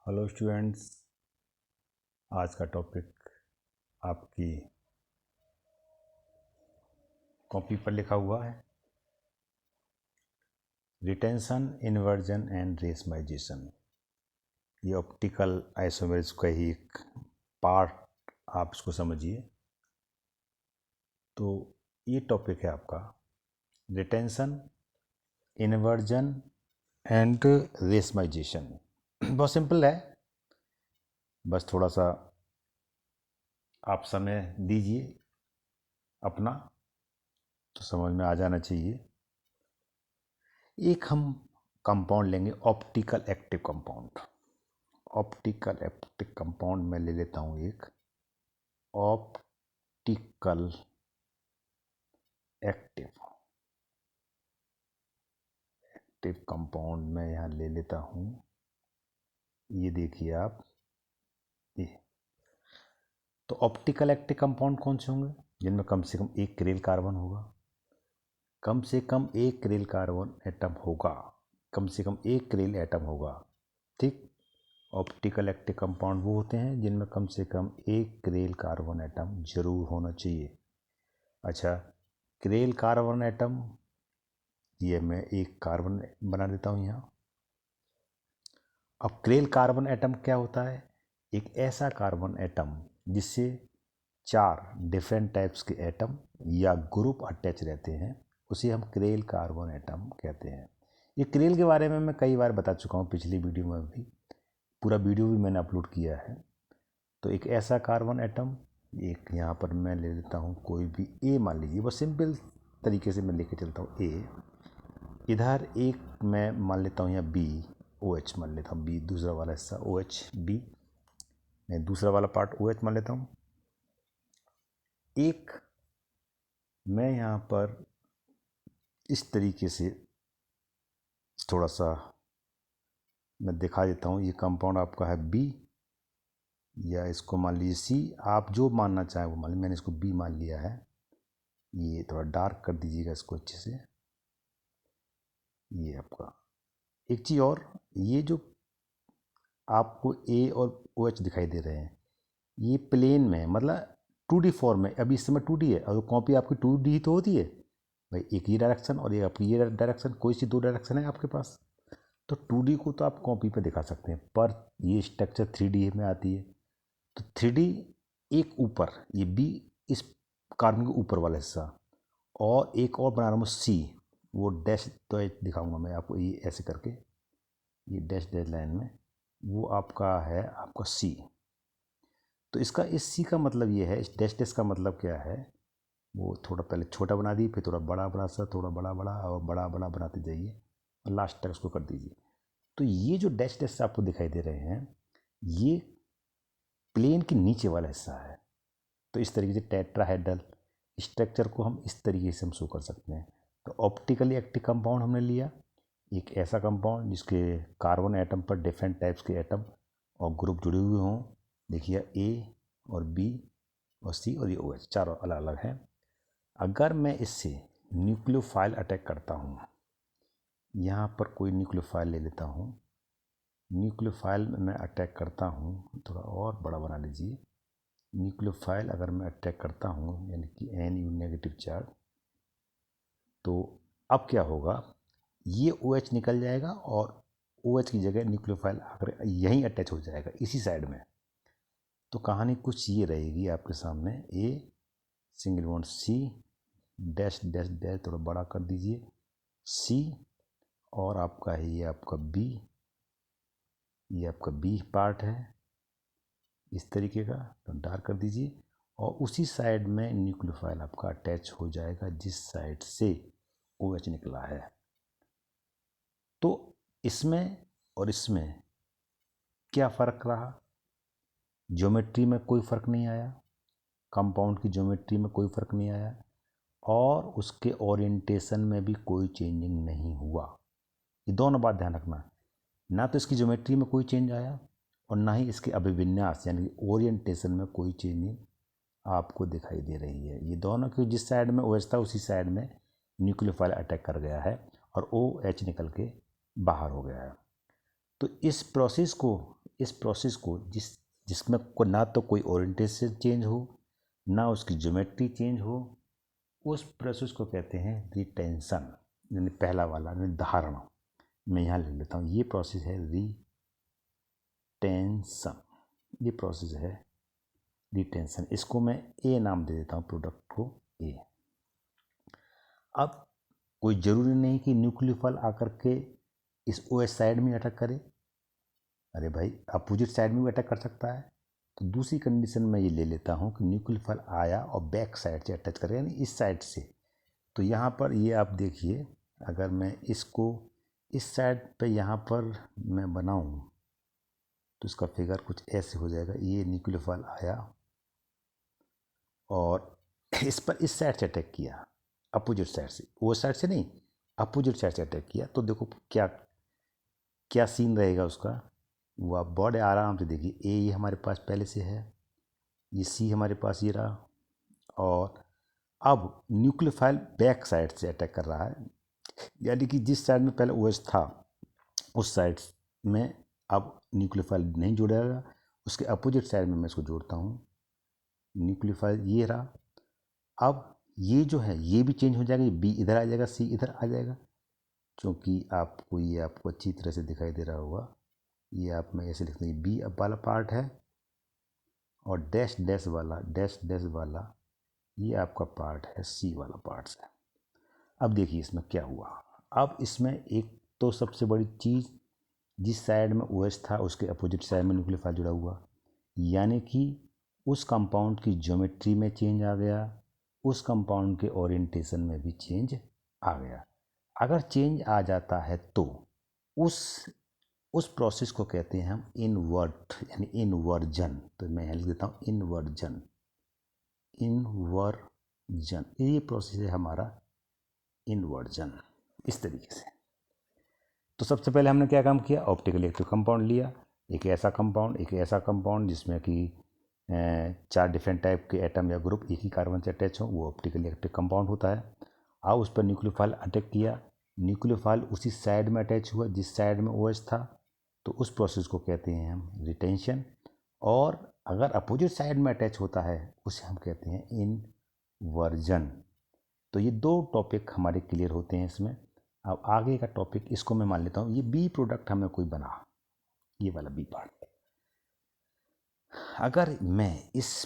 Hello students, आज का topic आपकी कॉपी पर लिखा हुआ है रिटेंशन, इन्वर्जन एंड रेशमाइजेशन। ये ऑप्टिकल आइसोमेर्स का ही एक पार्ट, आप इसको समझिए। तो ये टॉपिक है आपका रिटेंशन, इन्वर्जन एंड रेशमाइजेशन। बहुत सिंपल है, बस थोड़ा सा आप समय दीजिए अपना, तो समझ में आ जाना चाहिए। एक हम कंपाउंड लेंगे, optical active compound. Optical active compound में ले लेता हूँ एक ऑप्टिकल एक्टिव कंपाउंड में यहाँ ले लेता हूँ। ये देखिए आप, ये तो ऑप्टिकल एक्टिव कंपाउंड कौन से होंगे जिनमें कम से कम एक क्रेल कार्बन होगा। कम से कम एक क्रेल कार्बन एटम होगा, कम से कम एक क्रेल एटम होगा। ठीक, ऑप्टिकल एक्टिव कंपाउंड वो होते हैं जिनमें कम से कम एक क्रेल कार्बन एटम जरूर होना चाहिए। अच्छा, क्रेल कार्बन एटम, ये मैं एक कार्बन बना देता हूँ यहाँ। अब क्रेल कार्बन एटम क्या होता है? एक ऐसा कार्बन एटम जिससे 4 डिफरेंट टाइप्स के एटम या ग्रुप अटैच रहते हैं, उसे हम क्रेल कार्बन एटम कहते हैं। ये क्रेल के बारे में मैं कई बार बता चुका हूँ, पिछली वीडियो में भी, पूरा वीडियो भी मैंने अपलोड किया है। तो एक ऐसा कार्बन एटम, एक यहाँ पर मैं ले लेता हूँ कोई भी ए, मान लीजिए, बस सिंपल तरीके से मैं लेके चलता हूँ ए। इधर एक मैं मान लेता हूँ यहाँ बी, ओ एच मान लेता हूँ, बी दूसरा वाला हिस्सा ओ एच, बी मैं दूसरा वाला पार्ट ओ एच मान लेता हूँ। एक मैं यहाँ पर इस तरीके से थोड़ा सा मैं दिखा देता हूँ। ये कंपाउंड आपका है बी, या इसको मान लीजिए सी, आप जो मानना चाहें वो मान लीजिए। मैंने इसको बी मान लिया है। ये थोड़ा डार्क कर दीजिएगा इसको अच्छे से। ये आपका एक चीज़ और, ये जो आपको ए और ओ एच दिखाई दे रहे हैं, ये प्लेन में, मतलब 2D फॉर्म में। अभी इस समय 2D है, और कॉपी आपकी 2D तो होती है भाई, एक ये डायरेक्शन और ये आपकी ये डायरेक्शन, कोई सी 2 डायरेक्शन है आपके पास, तो 2D को तो आप कॉपी पे दिखा सकते हैं, पर ये स्ट्रक्चर 3D में आती है। तो 3D एक ऊपर, ये बी इस कार्बन के ऊपर वाला हिस्सा, और एक और बना रहा हूँ सी, वो डैश तो दिखाऊंगा मैं आपको, ये ऐसे करके, ये डैश डैश लाइन में, वो आपका है आपका सी। तो इसका इस सी का मतलब ये है, इस डैश डैश का मतलब क्या है, वो थोड़ा पहले छोटा बना दिए, फिर थोड़ा बड़ा बड़ा सा, थोड़ा बड़ा बड़ा और बड़ा बड़ा बनाते जाइए, और लास्ट तक उसको कर दीजिए। तो ये जो डैश डैश आपको दिखाई दे रहे हैं, ये प्लेन के नीचे वाला हिस्सा है। तो इस तरीके से टेट्राहेड्रल स्ट्रक्चर को हम इस तरीके से हम शो कर सकते हैं। तो ऑप्टिकली एक्टिव कंपाउंड हमने लिया, एक ऐसा कंपाउंड जिसके कार्बन एटम पर डिफरेंट टाइप्स के एटम और ग्रुप जुड़े हुए हों। देखिए ए और बी और सी और ये ओ एच, चारों अलग अलग हैं। अगर मैं इससे न्यूक्लियोफाइल अटैक करता हूँ, यहाँ पर कोई न्यूक्लियोफाइल ले लेता हूँ, न्यूक्लियोफाइल में मैं अटैक करता हूँ, थोड़ा और बड़ा बना लीजिए। न्यूक्लियोफाइल अगर मैं अटैक करता हूँ, यानी कि NU नेगेटिव चार्ज, तो अब क्या होगा, ये OH निकल जाएगा और OH की जगह न्यूक्लियोफाइल आकर यहीं अटैच हो जाएगा, इसी साइड में। तो कहानी कुछ ये रहेगी आपके सामने, a single bond C, dash dash dash थोड़ा बड़ा कर दीजिए, सी, और आपका है ये आपका बी, ये आपका बी पार्ट है इस तरीके का, तो डार्क कर दीजिए, और उसी साइड में न्यूक्लियोफाइल आपका अटैच हो जाएगा जिस साइड से OH निकला है। तो इसमें और इसमें क्या फ़र्क रहा? ज्योमेट्री में कोई फ़र्क नहीं आया, कंपाउंड की ज्योमेट्री में कोई फ़र्क नहीं आया, और उसके ओरिएंटेशन में भी कोई चेंजिंग नहीं हुआ। ये दोनों बात ध्यान रखना, ना तो इसकी ज्योमेट्री में कोई चेंज आया और ना ही इसके अभिविन्यास यानी कि ओरिएंटेशन में कोई चेंजिंग आपको दिखाई दे रही है। ये दोनों की जिस साइड में OH था उसी साइड में न्यूक्लियोफाइल अटैक कर गया है और OH निकल के बाहर हो गया है। तो इस प्रोसेस को इस प्रोसेस को जिसमें को ना तो कोई ओरिएंटेशन चेंज हो, ना उसकी ज्योमेट्री चेंज हो, उस प्रोसेस को कहते हैं रिटेंशन, यानी पहला वाला निर्धारण। मैं यहाँ लिख लेता हूँ, ये प्रोसेस है रिटेंशन, ये प्रोसेस है रिटेंशन। इसको मैं ए नाम दे देता हूँ, प्रोडक्ट को ए। अब कोई ज़रूरी नहीं कि न्यूक्लियोफाइल आकर के इस OH साइड में अटैक करे, अरे भाई अपोजिट साइड में भी अटैक कर सकता है। तो दूसरी कंडीशन में ये ले लेता हूँ कि न्यूक्लियोफाइल आया और बैक साइड से अटैच करेगा, यानी इस साइड से। तो यहाँ पर ये आप देखिए, अगर मैं इसको इस साइड पे यहाँ पर मैं बनाऊँ तो इसका फिगर कुछ ऐसे हो जाएगा। ये न्यूक्लियोफाइल आया और इस पर इस साइड से अटैक किया, अपोजिट साइड से, वो साइड से नहीं, अपोजिट साइड से अटैक किया। तो देखो क्या क्या सीन रहेगा उसका, वो आप बड़े आराम से देखिए। ए ये हमारे पास पहले से है, ये सी हमारे पास ये रहा, और अब न्यूक्लियोफाइल बैक साइड से अटैक कर रहा है, यानी कि जिस साइड में पहले OH था उस साइड में अब न्यूक्लियोफाइल नहीं जुड़ेगा, उसके अपोजिट साइड में मैं इसको जोड़ता हूँ। न्यूक्लियोफाइल ये रहा, अब ये जो है ये भी चेंज हो जाएगा, ये बी इधर आ जाएगा, सी इधर आ जाएगा। क्योंकि आपको ये आपको अच्छी तरह से दिखाई दे रहा होगा, ये आप मैं ऐसे लिखते हैं, बी वाला पार्ट है और डैश डैश वाला ये आपका पार्ट है, सी वाला पार्ट है। अब देखिए इसमें क्या हुआ। अब इसमें एक तो सबसे बड़ी चीज़, जिस साइड में OH था उसके अपोजिट साइड में न्यूक्लियोफाइल जुड़ा हुआ, यानी कि उस कंपाउंड की ज्योमेट्री में चेंज आ गया, उस कंपाउंड के ओरिएंटेशन में भी चेंज आ गया। अगर चेंज आ जाता है तो उस प्रोसेस को कहते हैं हम इनवर्ट, यानी इन्वर्जन। तो मैं यहाँ लिख देता हूँ इन्वर्जन, ये प्रोसेस है हमारा इन्वर्जन, इस तरीके से। तो सबसे पहले हमने क्या काम किया, ऑप्टिकल इलेक्ट्रिक कंपाउंड लिया, एक ऐसा कंपाउंड जिसमें कि 4 डिफरेंट टाइप के एटम या ग्रुप एक ही कार्बन से अटैच हो, वो ऑप्टिकल इलेक्ट्रिक कंपाउंड होता है। अब उस पर न्यूक्लियोफाइल अटैक किया, न्यूक्लियोफाइल उसी साइड में अटैच हुआ जिस साइड में OH था, तो उस प्रोसेस को कहते हैं हम रिटेंशन। और अगर अपोजिट साइड में अटैच होता है उसे हम कहते हैं इनवर्जन। तो ये 2 टॉपिक हमारे क्लियर होते हैं इसमें। अब आगे का टॉपिक इसको मैं मान लेता हूँ, ये बी प्रोडक्ट हमें कोई बना, ये वाला बी पार्ट। अगर मैं इस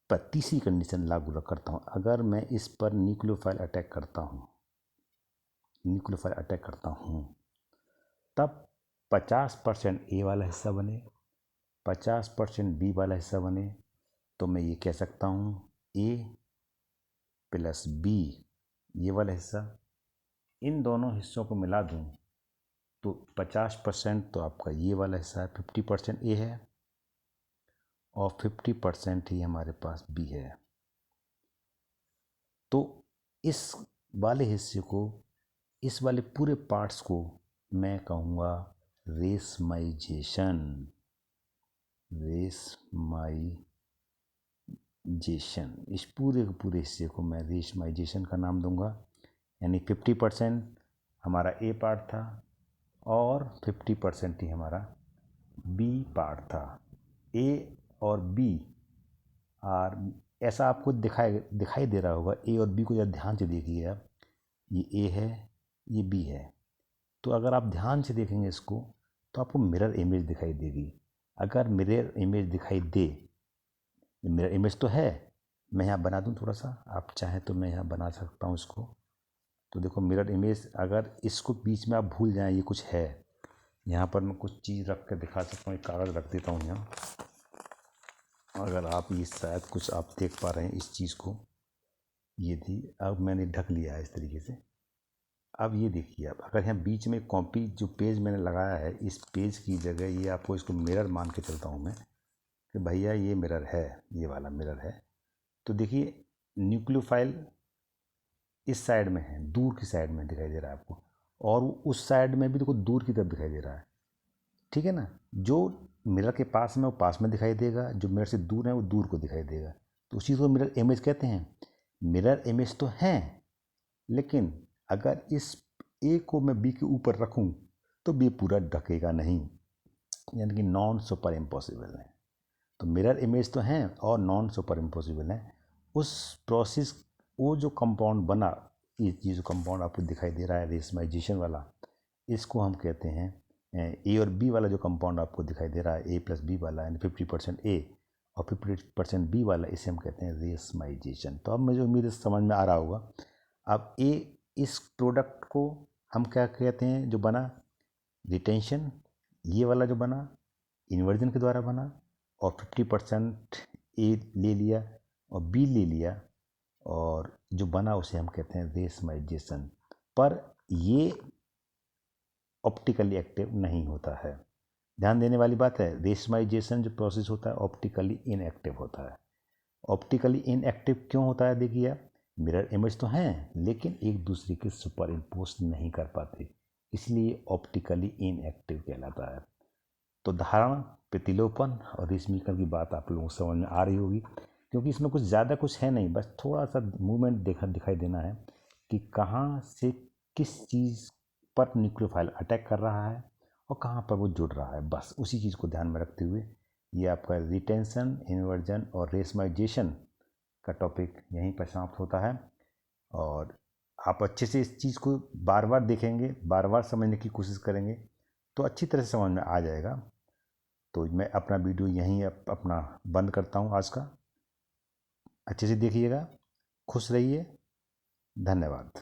पर तीसरी कंडीशन लागू करता हूँ, अगर मैं इस पर न्यूक्लियोफाइल अटैक करता हूँ, तब 50% ए वाला हिस्सा बने, 50% बी वाला हिस्सा बने। तो मैं ये कह सकता हूँ ए प्लस बी, ये वाला हिस्सा, इन दोनों हिस्सों को मिला दूँ तो 50% तो आपका ये वाला हिस्सा है, 50% ए है और 50% ही हमारे पास बी है। तो इस वाले हिस्से को, इस वाले पूरे पार्ट्स को मैं कहूँगा रेशमाइजेशन। इस पूरे के पूरे हिस्से को मैं रेशमाइजेशन का नाम दूंगा। यानी 50% हमारा ए पार्ट था और 50% ही हमारा बी पार्ट था। ए और बी आर, ऐसा आपको दिखाई दे रहा होगा। ए और बी को जब ध्यान से देखिए आप, ये ए है, ये बी है। तो अगर आप ध्यान से देखेंगे इसको तो आपको मिरर इमेज दिखाई देगी। अगर मिरर इमेज दिखाई दे, मिरर इमेज तो है, मैं यहाँ बना दूँ थोड़ा सा, आप चाहें तो मैं यहाँ बना सकता हूँ इसको। तो देखो मिरर इमेज, अगर इसको बीच में आप भूल जाएं ये कुछ है, यहाँ पर मैं कुछ चीज़ रख कर दिखा सकता हूँ। एक कागज़ रख देता हूँ यहाँ, अगर आप ये शायद कुछ आप देख पा रहे हैं इस चीज़ को, ये थी, अब मैंने ढक लिया है इस तरीके से। अब ये देखिए आप, अगर यहाँ बीच में कॉपी जो पेज मैंने लगाया है, इस पेज की जगह ये आपको इसको मिरर मान के चलता हूँ मैं कि भैया ये मिरर है, ये वाला मिरर है। तो देखिए न्यूक्लियोफाइल इस साइड में है, दूर की साइड में दिखाई दे रहा है आपको, और उस साइड में भी देखो दूर की तरफ दिखाई दे रहा है, ठीक है ना। जो मिरर के पास में वो पास में दिखाई देगा, जो मिरर से दूर है वो दूर को दिखाई देगा। तो उसी को मिरर इमेज कहते हैं। मिरर इमेज तो है, लेकिन अगर इस ए को मैं बी के ऊपर रखूं तो बी पूरा ढकेगा नहीं, यानी कि नॉन सुपर इम्पॉसिबल हैं। तो मिरर इमेज तो हैं और नॉन सुपर इम्पॉसिबल हैं। उस प्रोसेस, वो जो कंपाउंड बना, ये जो कंपाउंड आपको दिखाई दे रहा है रेसमाइजेशन वाला, इसको हम कहते हैं ए और बी वाला जो कंपाउंड आपको दिखाई दे रहा है, A+B वाला, यानी 50% ए और 50% बी वाला, इसे हम कहते हैं रेसमाइजेशन। तो अब मुझे उम्मीद है समझ में आ रहा होगा। अब इस प्रोडक्ट को हम क्या कहते हैं जो बना, रिटेंशन। ये वाला जो बना इन्वर्जन के द्वारा बना, और 50% ए ले लिया और बी ले लिया, और जो बना उसे हम कहते हैं रेसमाइजेशन। पर ये ऑप्टिकली एक्टिव नहीं होता है। ध्यान देने वाली बात है, रेसमाइजेशन जो प्रोसेस होता है ऑप्टिकली इनएक्टिव होता है। ऑप्टिकली इनएक्टिव क्यों होता है? देखिए आप, मिरर इमेज तो हैं लेकिन एक दूसरे के सुपर इम्पोज नहीं कर पाते, इसलिए ऑप्टिकली इनएक्टिव कहलाता है। तो धारण, प्रतिलोपन और रेशमीकरण की बात आप लोगों को समझ में आ रही होगी, क्योंकि इसमें कुछ ज़्यादा कुछ है नहीं, बस थोड़ा सा मूवमेंट दिखाई देना है कि कहाँ से किस चीज़ पर न्यूक्लियोफाइल अटैक कर रहा है और कहाँ पर वो जुड़ रहा है। बस उसी चीज़ को ध्यान में रखते हुए ये आपका रिटेंशन, इन्वर्जन और रेशमाइजेशन का टॉपिक यहीं पर समाप्त होता है। और आप अच्छे से इस चीज़ को बार बार देखेंगे, बार बार समझने की कोशिश करेंगे तो अच्छी तरह से समझ में आ जाएगा। तो मैं अपना वीडियो यहीं अपना बंद करता हूँ आज का। अच्छे से देखिएगा, खुश रहिए, धन्यवाद।